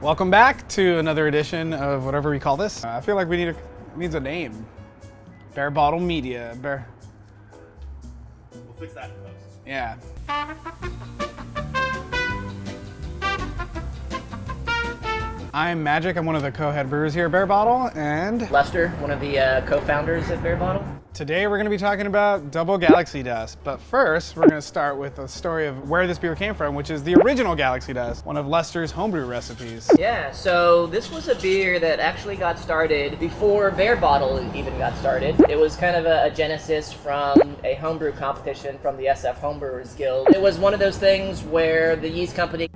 Welcome back to another edition of whatever we call this. I feel like needs a name. Barebottle Media. We'll fix that in post. Yeah. I'm Magic. I'm one of the co-head brewers here at Barebottle, and Lester, one of the co-founders at Barebottle. Today we're going to be talking about Double Galaxy Dust. But first, we're going to start with a story of where this beer came from, which is the original Galaxy Dust, one of Lester's homebrew recipes. Yeah, so this was a beer that actually got started before Barebottle even got started. It was kind of a genesis from a homebrew competition from the SF Homebrewers Guild. It was one of those things where the yeast company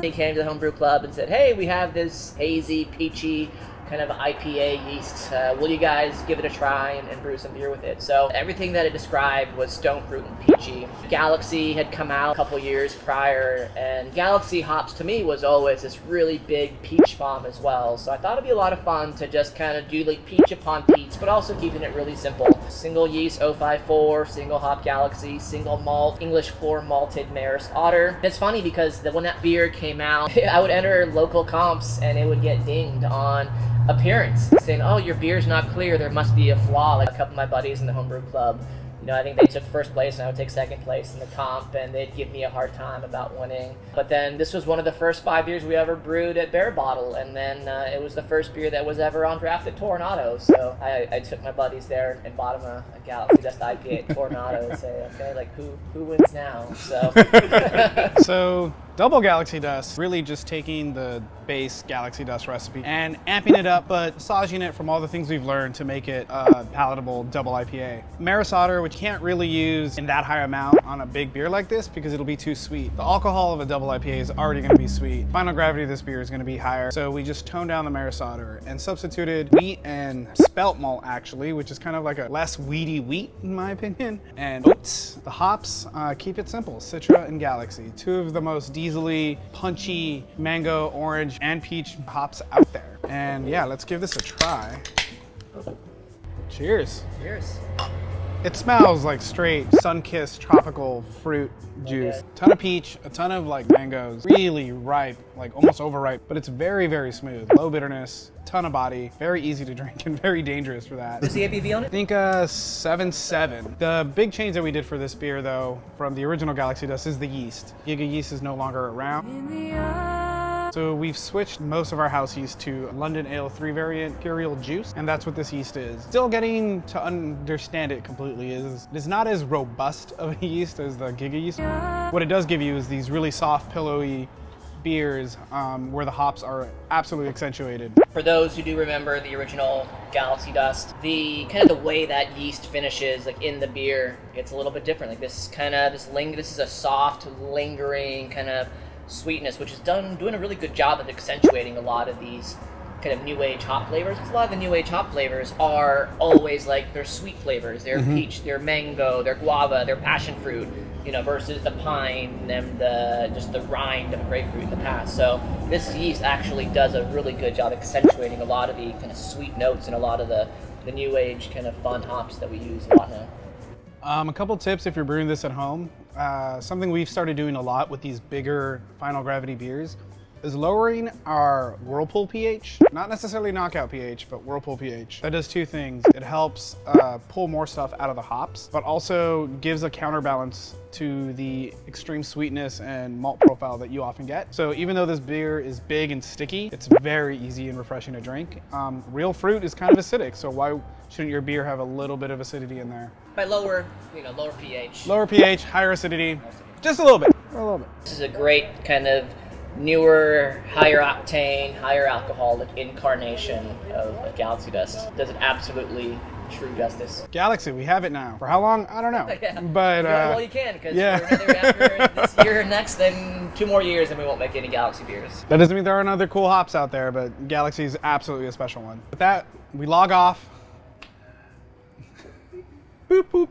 came to the homebrew club and said, hey, we have this hazy, peachy kind of IPA yeast. Will you guys give it a try and brew some beer with it? So everything that it described was stone fruit and peachy. Galaxy had come out a couple years prior, and Galaxy hops to me was always this really big peach bomb as well. So I thought it'd be a lot of fun to just kind of do like peach upon peach, but also keeping it really simple. Single yeast 054, single hop Galaxy, single malt, English 4 malted Maris Otter. And it's funny because when that beer came out, I would enter local comps and it would get dinged on appearance, saying, oh, your beer's not clear, there must be a flaw. Like a couple of my buddies in the homebrew club, you know, I think they took first place and I would take second place in the comp, and they'd give me a hard time about winning. But then this was one of the first 5 beers we ever brewed at Barebottle, and then it was the first beer that was ever on draft at Tornado. So I took my buddies there and bought them a Galaxy Dust IPA at Tornado and say, okay, like who wins now? So So Double Galaxy Dust, really just taking the base Galaxy Dust recipe and amping it up, but massaging it from all the things we've learned to make it a palatable double IPA. Maris Otter, which you can't really use in that high amount on a big beer like this because it'll be too sweet. The alcohol of a double IPA is already going to be sweet. Final gravity of this beer is going to be higher, so we just toned down the Maris Otter and substituted wheat and spelt malt, actually, which is kind of like a less weedy wheat in my opinion, and oats. The hops, keep it simple, Citra and Galaxy, two of the most easily punchy mango, orange, and peach hops out there. And yeah, let's give this a try. Cheers. cheers. It smells like straight sun-kissed tropical fruit juice. Okay. Ton of peach, a ton of like mangoes, really ripe, like almost overripe, but it's very, very smooth. Low bitterness, ton of body, very easy to drink and very dangerous for that. What's the ABV on I it? think 7.7. The big change that we did for this beer though, from the original Galaxy Dust, is the yeast. Giga yeast is no longer around. So we've switched most of our house yeast to London Ale 3 variant Imperial Juice, and that's what this yeast is. Still getting to understand it completely. It is not as robust of a yeast as the Giga yeast. What it does give you is these really soft, pillowy beers where the hops are absolutely accentuated. For those who do remember the original Galaxy Dust, the kind of the way that yeast finishes like in the beer, it's a little bit different. Like this is a soft, lingering kind of sweetness, which is doing a really good job of accentuating a lot of these kind of new age hop flavors. Because a lot of the new age hop flavors are always like they're sweet flavors. They're peach, they're mango, they're guava, they're passion fruit, you know, versus the pine and just the rind of grapefruit in the past. So this yeast actually does a really good job accentuating a lot of the kind of sweet notes and a lot of the new age kind of fun hops that we use a lot now. A couple tips if you're brewing this at home. Something we've started doing a lot with these bigger final gravity beers is lowering our whirlpool pH. Not necessarily knockout pH, but whirlpool pH. That does two things. It helps pull more stuff out of the hops, but also gives a counterbalance to the extreme sweetness and malt profile that you often get. So even though this beer is big and sticky, it's very easy and refreshing to drink. Real fruit is kind of acidic, so why shouldn't your beer have a little bit of acidity in there? By lower pH. Lower pH, higher acidity, just a little bit. This is a great kind of newer, higher octane, higher alcoholic incarnation of Galaxy Dust. Does it absolutely true justice. Galaxy, we have it now. For how long? I don't know. Yeah. But well, you can, because yeah. after this year next, then 2 more years, and we won't make any Galaxy beers. That doesn't mean there aren't other cool hops out there, but Galaxy is absolutely a special one. With that, we log off. Boop, boop.